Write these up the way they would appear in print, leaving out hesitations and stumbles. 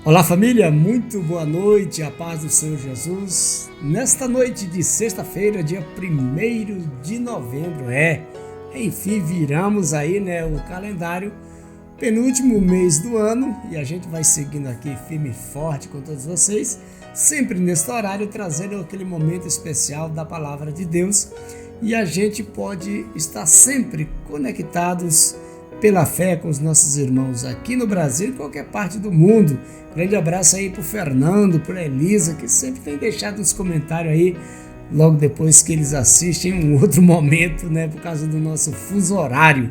Olá família, muito boa noite, a paz do Senhor Jesus. Nesta noite de sexta-feira, dia 1º de novembro, enfim, viramos aí, o calendário, penúltimo mês do ano, e a gente vai seguindo aqui firme e forte com todos vocês, sempre neste horário, trazendo aquele momento especial da Palavra de Deus, e a gente pode estar sempre conectados pela fé com os nossos irmãos aqui no Brasil e em qualquer parte do mundo. Grande abraço aí pro Fernando, pra Elisa, que sempre tem deixado uns comentários aí, logo depois que eles assistem um outro momento, por causa do nosso fuso horário.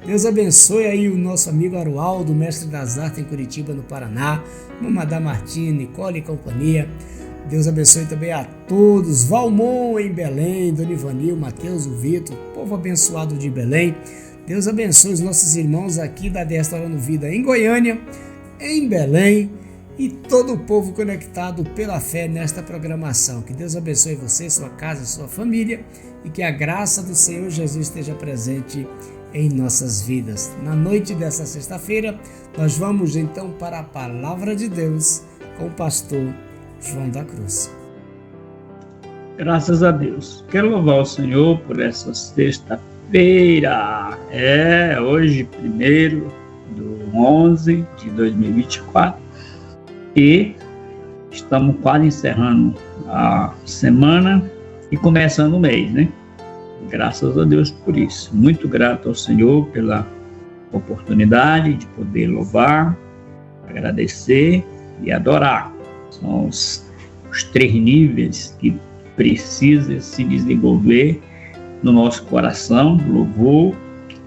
Deus abençoe aí o nosso amigo Arualdo, mestre das artes em Curitiba, no Paraná, Mamadá Martins, Nicole e companhia. Deus abençoe também a todos, Valmon em Belém, Dona Ivanil, Mateus, o Vitor, povo abençoado de Belém. Deus abençoe os nossos irmãos aqui da Restaurando Vida em Goiânia, em Belém e todo o povo conectado pela fé nesta programação. Que Deus abençoe você, sua casa, sua família e que a graça do Senhor Jesus esteja presente em nossas vidas. Na noite dessa sexta-feira, nós vamos então para a Palavra de Deus com o pastor João da Cruz. Graças a Deus. Quero louvar o Senhor por essa sexta-feira. Hoje, 1º de 2024, e estamos quase encerrando a semana e começando o mês, Graças a Deus por isso. Muito grato ao Senhor pela oportunidade de poder louvar, agradecer e adorar. São os 3 níveis que precisa se desenvolver no nosso coração: louvor,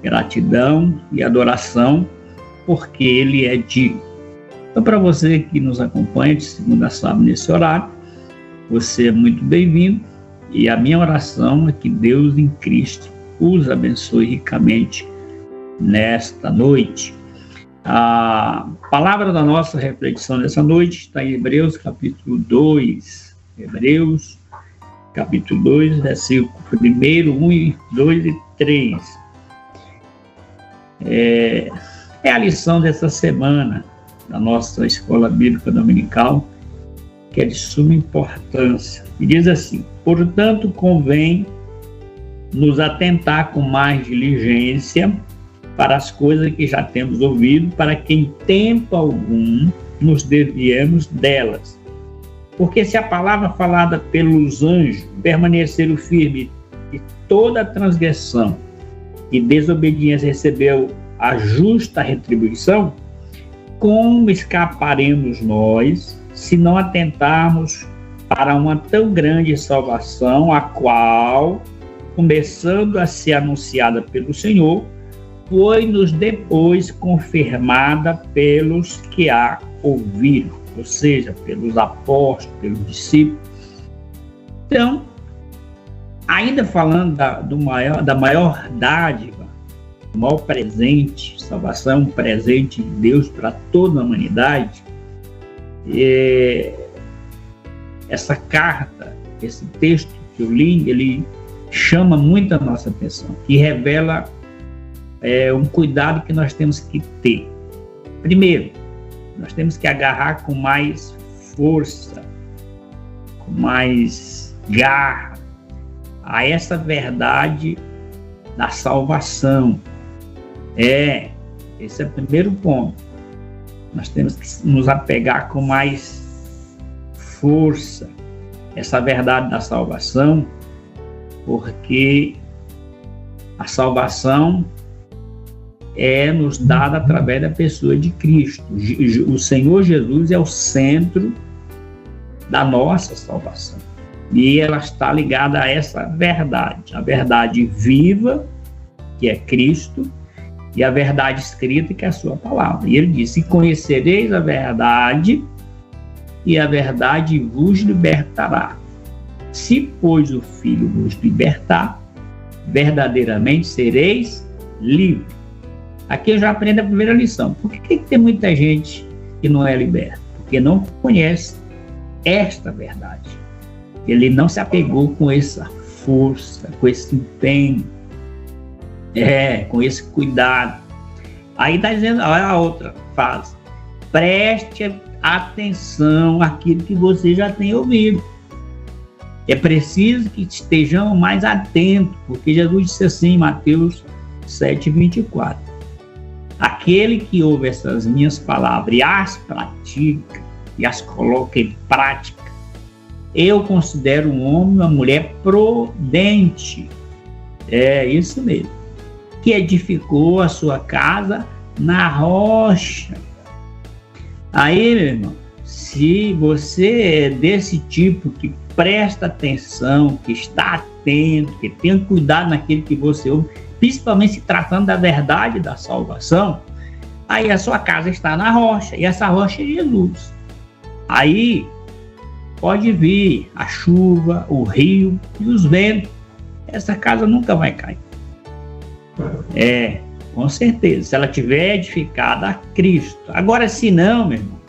gratidão e adoração, porque Ele é digno. Então, para você que nos acompanha de segunda a sábado nesse horário, você é muito bem-vindo, e a minha oração é que Deus em Cristo os abençoe ricamente nesta noite. A palavra da nossa reflexão nessa noite está em Hebreus capítulo 2, Hebreus capítulo 2, versículo 1, 2 e 3. É a lição dessa semana da nossa escola bíblica dominical, que é de suma importância. E diz assim: portanto, convém nos atentar com mais diligência para as coisas que já temos ouvido, para que em tempo algum nos desviemos delas. Porque se a palavra falada pelos anjos permaneceram firme e toda transgressão e desobediência recebeu a justa retribuição, como escaparemos nós se não atentarmos para uma tão grande salvação, a qual, começando a ser anunciada pelo Senhor, foi-nos depois confirmada pelos que a ouviram, ou seja, pelos apóstolos, pelos discípulos. Então, ainda falando da maior dádiva, do maior presente, salvação, um presente de Deus para toda a humanidade, essa carta, esse texto que eu li, ele chama muito a nossa atenção e revela um cuidado que nós temos que ter. Primeiro, nós temos que agarrar com mais força, com mais garra a essa verdade da salvação. Esse é o primeiro ponto. Nós temos que nos apegar com mais força essa verdade da salvação, porque a salvação é nos dada através da pessoa de Cristo. O Senhor Jesus é o centro da nossa salvação. E ela está ligada a essa verdade. A verdade viva, que é Cristo, e a verdade escrita, que é a sua palavra. E ele disse: conhecereis a verdade, e a verdade vos libertará. Se, pois, o Filho vos libertar, verdadeiramente sereis livres. Aqui eu já aprendo a primeira lição. Por que tem muita gente que não é liberta? Porque não conhece esta verdade. Ele não se apegou com essa força, com esse empenho, com esse cuidado. Aí está dizendo, olha a outra fase: preste atenção àquilo que você já tem ouvido. É preciso que estejamos mais atentos, porque Jesus disse assim em Mateus 7:24. Aquele que ouve essas minhas palavras e as pratica, e as coloca em prática, eu considero um homem e uma mulher prudente. É isso mesmo. Que edificou a sua casa na rocha. Aí, meu irmão, se você é desse tipo que presta atenção, que está atento, que tem cuidado naquilo que você ouve, principalmente se tratando da verdade da salvação, aí a sua casa está na rocha, e essa rocha é Jesus. Aí pode vir a chuva, o rio e os ventos, essa casa nunca vai cair. Com certeza, se ela tiver edificada a Cristo. Agora, se não, meu irmão,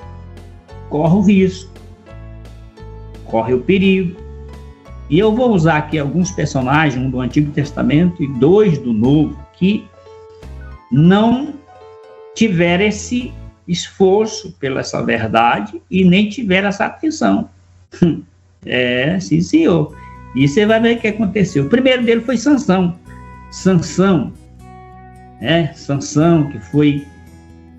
corre o risco, corre o perigo. E eu vou usar aqui alguns personagens, um do Antigo Testamento e dois do Novo, que não tiveram esse esforço pela essa verdade e nem tiveram essa atenção. Sim, senhor. E você vai ver o que aconteceu. O primeiro dele foi Sansão. Sansão,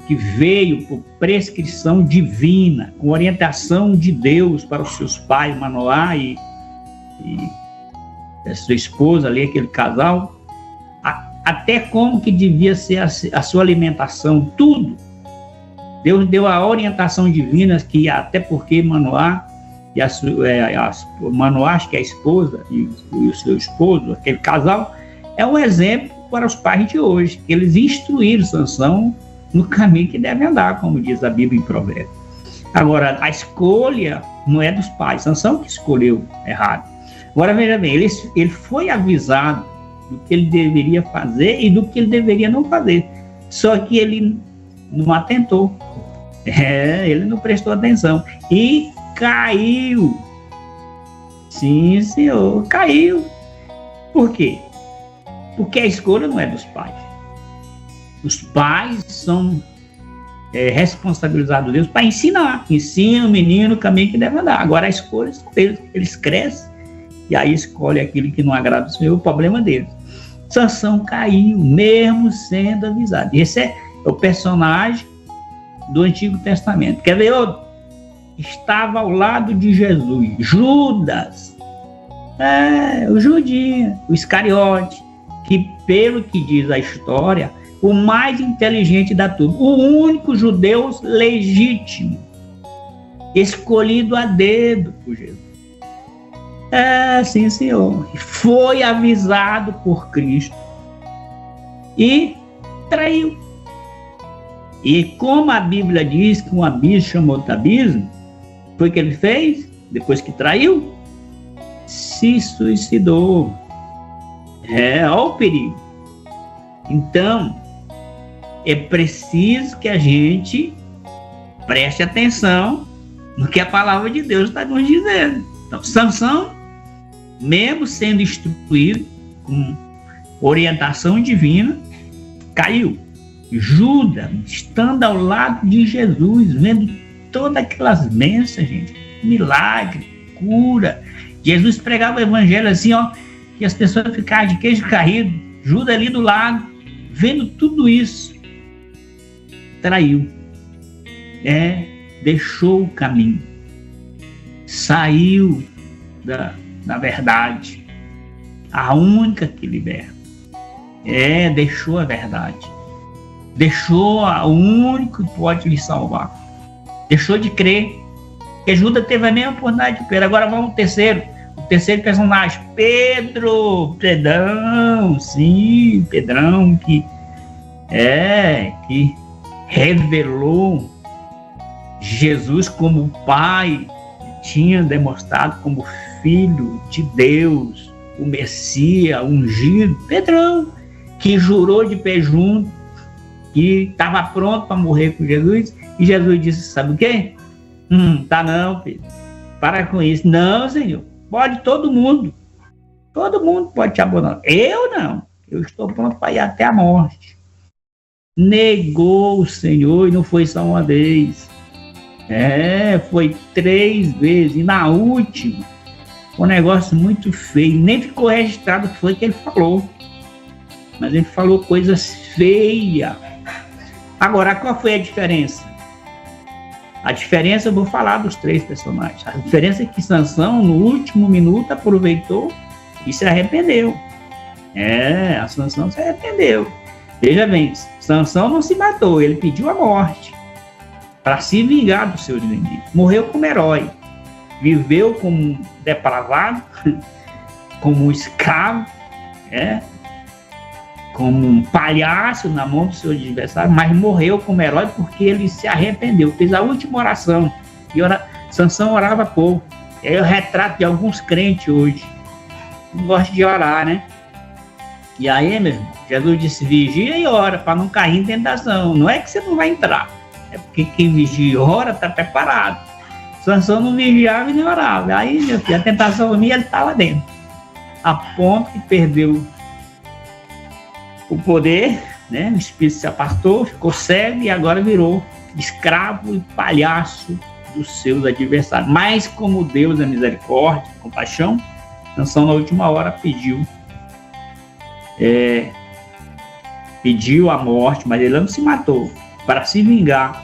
que veio por prescrição divina, com orientação de Deus para os seus pais, Manoá e a sua esposa ali, aquele casal, até como que devia ser a sua alimentação, tudo. Deus deu a orientação divina, que até porque Manoá, Manoá, acho que é a esposa, e o seu esposo, aquele casal, é um exemplo para os pais de hoje, que eles instruíram Sansão no caminho que deve andar, como diz a Bíblia em Provérbios. Agora, a escolha não é dos pais, Sansão que escolheu errado. Agora, veja bem, ele foi avisado do que ele deveria fazer e do que ele deveria não fazer, só que ele não atentou, ele não prestou atenção e caiu. Sim, senhor, caiu. Por quê? Porque a escolha não é dos pais. Os pais são responsabilizados por Deus para ensinar. Ensina o menino o caminho que deve andar. Agora a escolha, eles crescem e aí escolhem aquilo que não agrada o Senhor, o problema deles. Sansão caiu, mesmo sendo avisado. Esse é o personagem do Antigo Testamento. Quer ver outro? Estava ao lado de Jesus, Judas. O Judinha, o Iscariote, que pelo que diz a história, o mais inteligente da turma, o único judeu legítimo, escolhido a dedo por Jesus. Sim, senhor. Foi avisado por Cristo e traiu. E como a Bíblia diz que um abismo chamou outro abismo, foi o que ele fez? Depois que traiu, se suicidou. Olha o perigo. Então, é preciso que a gente preste atenção no que a palavra de Deus está nos dizendo. Então, Sansão, mesmo sendo instruído com orientação divina, caiu. Judas, estando ao lado de Jesus, vendo todas aquelas bênçãos, gente, milagre, cura. Jesus pregava o evangelho assim, que as pessoas ficavam de queijo caído. Judas ali do lado, vendo tudo isso, traiu. Deixou o caminho. Saiu da verdade, a única que liberta. Deixou a verdade. Deixou o único que pode lhe salvar. Deixou de crer. Porque Judas teve a mesma oportunidade de crer. Agora vamos ao terceiro. O terceiro personagem, Pedrão, sim, Pedrão, que revelou Jesus como Pai, tinha demonstrado como Filho de Deus, o Messias, ungido. Pedrão, que jurou de pé junto, que estava pronto para morrer com Jesus, e Jesus disse, sabe o quê? Tá não, Pedro, para com isso. Não, Senhor, pode todo mundo pode te abandonar. Eu não, eu estou pronto para ir até a morte. Negou o Senhor, e não foi só uma vez. Foi 3 vezes. E na última, um negócio muito feio. Nem ficou registrado o que foi que ele falou. Mas ele falou coisas feias. Agora, qual foi a diferença? A diferença, eu vou falar dos 3 personagens. A diferença é que Sansão, no último minuto, aproveitou e se arrependeu. A Sansão se arrependeu. Veja bem, Sansão não se matou, ele pediu a morte para se vingar dos seus inimigos. Morreu como herói. Viveu como um depravado, como um escravo, como um palhaço na mão do seu adversário, mas morreu como herói porque ele se arrependeu, fez a última oração. E Sansão orava pouco. É o retrato de alguns crentes hoje. Não gostam de orar, né? E aí, meu irmão, Jesus disse, vigia e ora, para não cair em tentação. Não é que você não vai entrar, é porque quem vigia e ora está preparado. Sansão não vigiava e nem orava. Aí, meu filho, a tentação minha, ele estava dentro. A ponto que perdeu o poder, né? O espírito se apartou, ficou cego e agora virou escravo e palhaço dos seus adversários. Mas como Deus é misericórdia, compaixão, Sansão na última hora pediu a morte, mas ele não se matou, para se vingar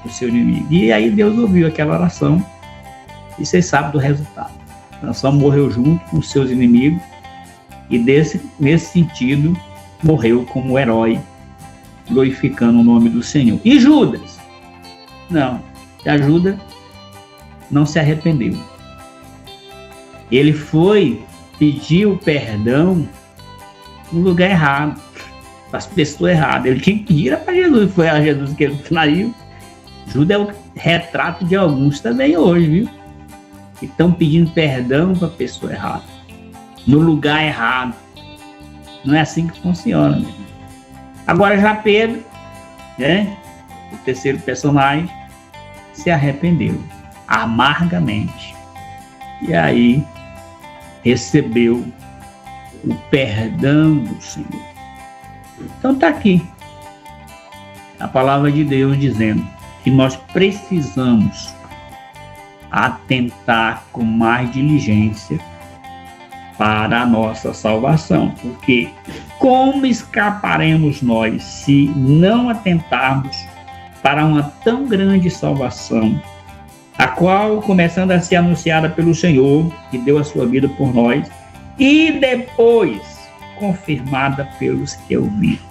do seu inimigo. E aí Deus ouviu aquela oração e vocês sabem do resultado. Sansão morreu junto com os seus inimigos e nesse sentido morreu como herói, glorificando o nome do Senhor. E Judas? Não, Judas não se arrependeu. Ele foi pedir o perdão no lugar errado, para as pessoas erradas. Ele tinha que pedir para Jesus, foi a Jesus que ele traiu. Judas é o retrato de alguns também hoje, viu? Que estão pedindo perdão para a pessoa errada, no lugar errado. Não é assim que funciona, meu irmão. Agora já Pedro, né, o terceiro personagem, se arrependeu amargamente. E aí recebeu o perdão do Senhor. Então está aqui a palavra de Deus dizendo que nós precisamos atentar com mais diligência para a nossa salvação, porque como escaparemos nós se não atentarmos para uma tão grande salvação, a qual, começando a ser anunciada pelo Senhor, que deu a sua vida por nós, e depois confirmada pelos que ouviram.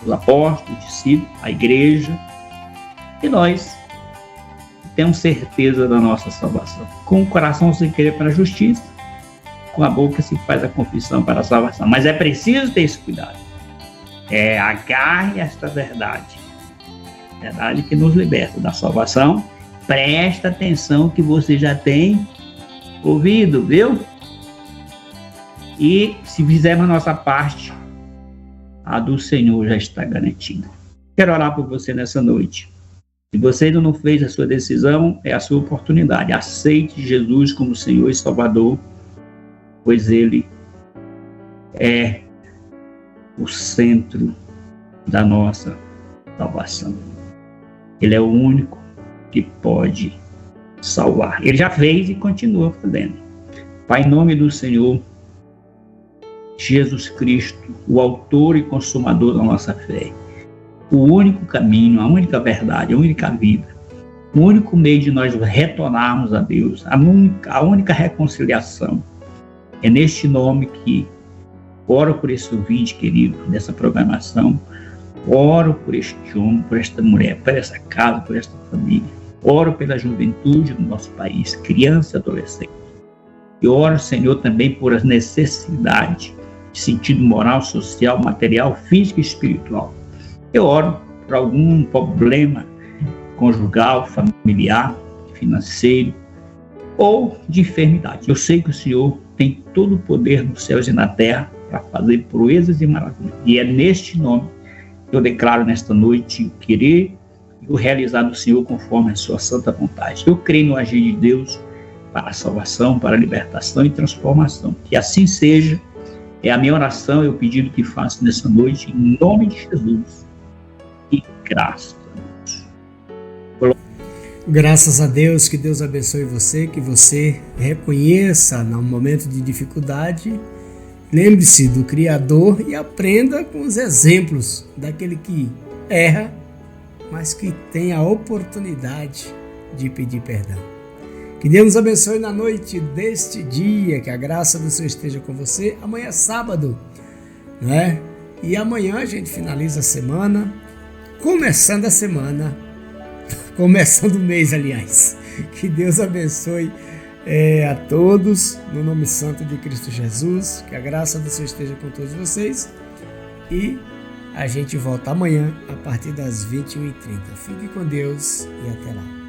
Os apóstolos, os discípulos, a igreja, e nós temos certeza da nossa salvação. Com o coração se crê para a justiça, com a boca se faz a confissão para a salvação. Mas é preciso ter esse cuidado. Agarre esta verdade que nos liberta da salvação. Presta atenção que você já tem ouvido, viu? E se fizermos a nossa parte, a do Senhor já está garantida. Quero orar por você nessa noite. Se você ainda não fez a sua decisão, é a sua oportunidade. Aceite Jesus como Senhor e Salvador, pois Ele é o centro da nossa salvação. Ele é o único que pode salvar. Ele já fez e continua fazendo. Pai, em nome do Senhor Jesus Cristo, o autor e consumador da nossa fé, o único caminho, a única verdade, a única vida, o único meio de nós retornarmos a Deus, a única reconciliação. É neste nome que oro por esse ouvinte querido dessa programação, oro por este homem, por esta mulher, por essa casa, por esta família, oro pela juventude do nosso país, criança e adolescente. E oro, Senhor, também por as necessidades de sentido moral, social, material, físico e espiritual. Eu oro por algum problema conjugal, familiar, financeiro ou de enfermidade. Eu sei que o Senhor tem todo o poder nos céus e na terra para fazer proezas e maravilhas. E é neste nome que eu declaro nesta noite o querer e o realizar do Senhor conforme a sua santa vontade. Eu creio no agir de Deus para a salvação, para a libertação e transformação. Que assim seja. É a minha oração e o pedido que faço nessa noite, em nome de Jesus. E graças a Deus. Graças a Deus, que Deus abençoe você, que você reconheça no momento de dificuldade, lembre-se do Criador e aprenda com os exemplos daquele que erra, mas que tem a oportunidade de pedir perdão. Que Deus nos abençoe na noite deste dia, que a graça do Senhor esteja com você. Amanhã é sábado, não é? E amanhã a gente finaliza a semana, começando o mês, aliás. Que Deus abençoe a todos, no nome santo de Cristo Jesus, que a graça do Senhor esteja com todos vocês, e a gente volta amanhã a partir das 21h30. Fique com Deus e até lá.